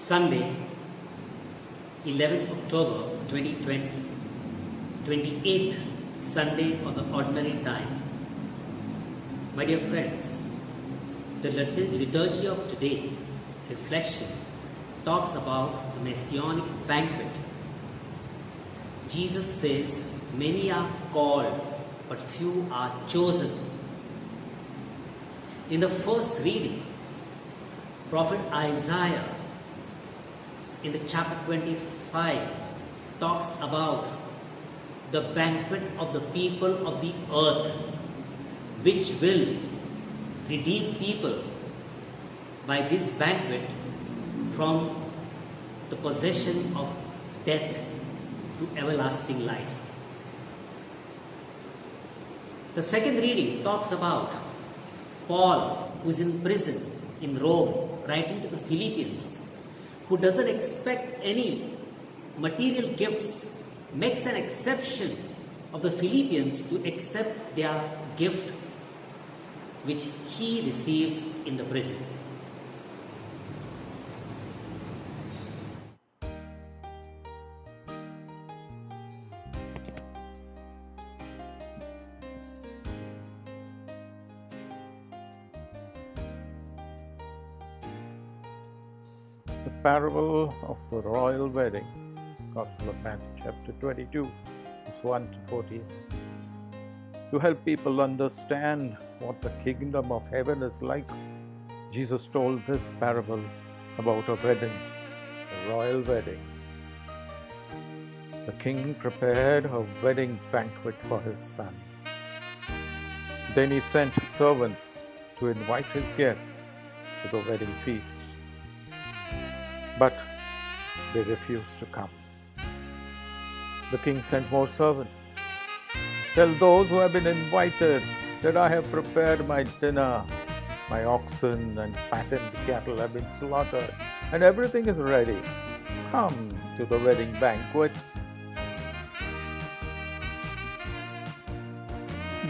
Sunday, 11th October 2020, 28th Sunday of the Ordinary Time. My dear friends, the liturgy of today, reflection, talks about the Messianic banquet. Jesus says, many are called, but few are chosen. In the first reading, Prophet Isaiah in the chapter 25 talks about the banquet of the people of the earth, which will redeem people by this banquet from the possession of death to everlasting life. The second reading talks about Paul, who is in prison in Rome, writing to the Philippians, who doesn't expect any material gifts, makes an exception of the Philippians to accept their gift which he receives in the prison. The parable of the royal wedding, Gospel of Matthew chapter 22, verse 1 to 14. To help people understand what the kingdom of heaven is like, Jesus told this parable about a wedding, a royal wedding. The king prepared a wedding banquet for his son. Then he sent servants to invite his guests to the wedding feast. But they refused to come. The king sent more servants. Tell those who have been invited that I have prepared my dinner. My oxen and fattened cattle have been slaughtered, and everything is ready. Come to the wedding banquet.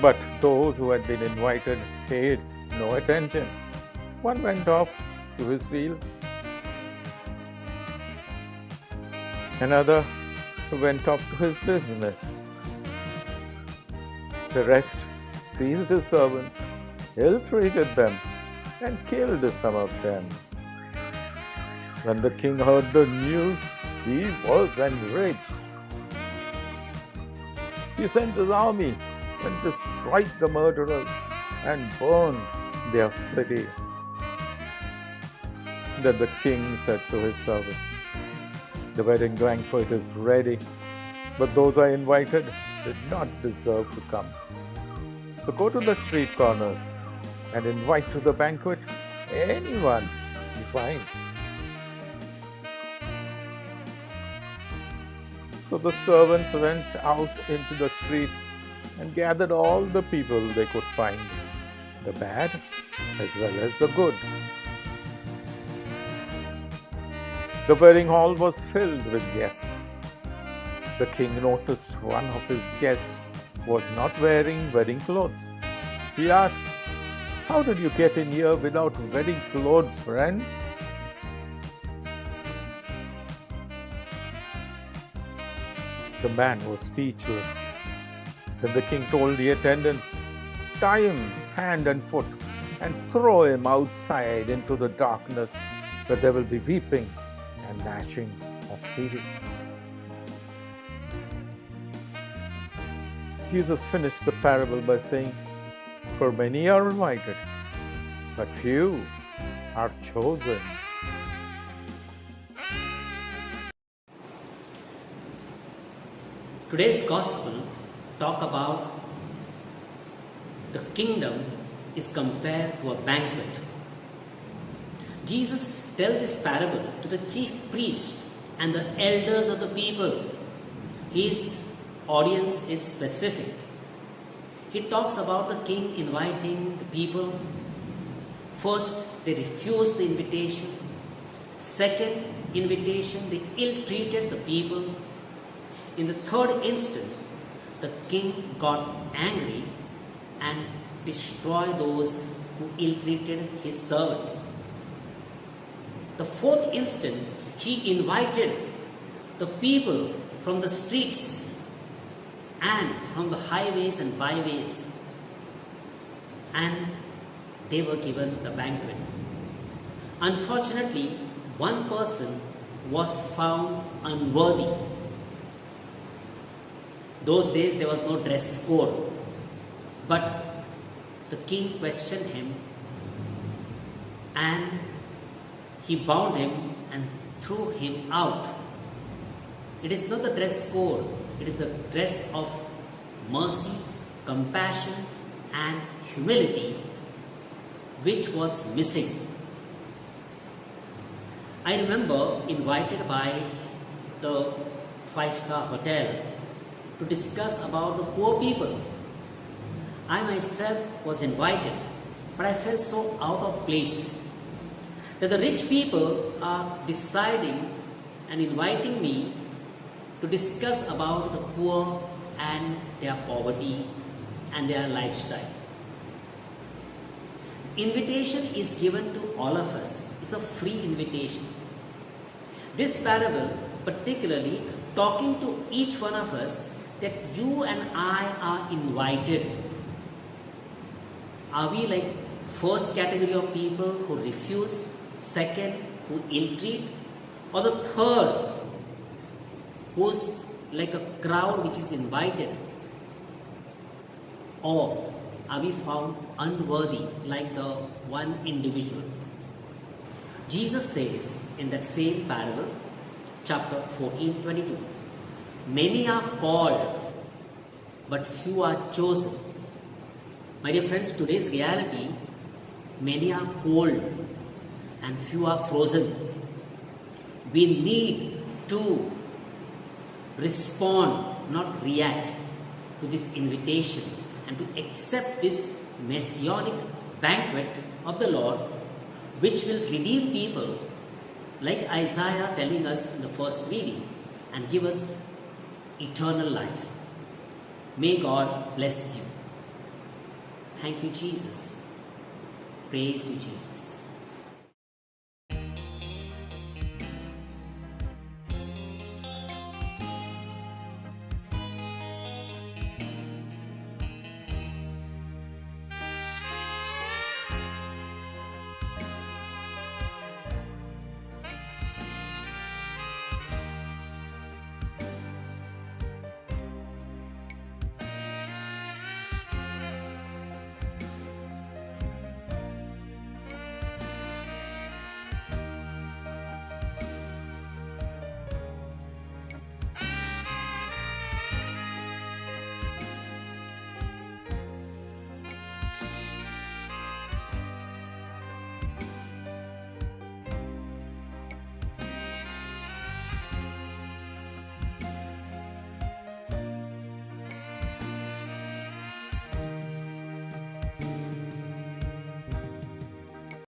But those who had been invited paid no attention. One went off to his field. Another went off to his business. The rest seized his servants, ill-treated them, and killed some of them. When the king heard the news, he was enraged. He sent his army and destroyed the murderers and burned their city. Then the king said to his servants, the wedding banquet is ready, but those I invited did not deserve to come. So go to the street corners and invite to the banquet anyone you find. So the servants went out into the streets and gathered all the people they could find, the bad as well as the good. The wedding hall was filled with guests. The king noticed one of his guests was not wearing wedding clothes. He asked, "How did you get in here without wedding clothes, friend?" The man was speechless. Then the king told the attendants, "Tie him hand and foot and throw him outside into the darkness, where there will be weeping and gnashing of teeth." Jesus finished the parable by saying, "For many are invited, but few are chosen." Today's gospel talk about the kingdom is compared to a banquet. Jesus tells this parable to the chief priests and the elders of the people. His audience is specific. He talks about the king inviting the people. First, they refused the invitation. Second invitation, they ill-treated the people. In the third instant, the king got angry and destroyed those who ill-treated his servants. The fourth instant, He invited the people from the streets and from the highways and byways, and they were given the banquet. Unfortunately, one person was found unworthy. Those days there was no dress code, but the king questioned him and he bound him and threw him out. It is not the dress code, it is the dress of mercy, compassion, and humility which was missing. I remember invited by the 5-star hotel to discuss about the poor people. I myself was invited, but I felt so out of place that the rich people are deciding and inviting me to discuss about the poor and their poverty and their lifestyle. Invitation is given to all of us. It's a free invitation. This parable particularly talking to each one of us that you and I are invited. Are we like first category of people who refuse, second who ill-treat, or the third who's like a crowd which is invited? Or are we found unworthy like the one individual? Jesus says in that same parable, chapter 14:22, many are called, but few are chosen. My dear friends, today's reality, many are cold and few are frozen. We need to respond, not react to this invitation and to accept this messianic banquet of the Lord, which will redeem people like Isaiah telling us in the first reading and give us eternal life. May God bless you. Thank you, Jesus. Praise you, Jesus.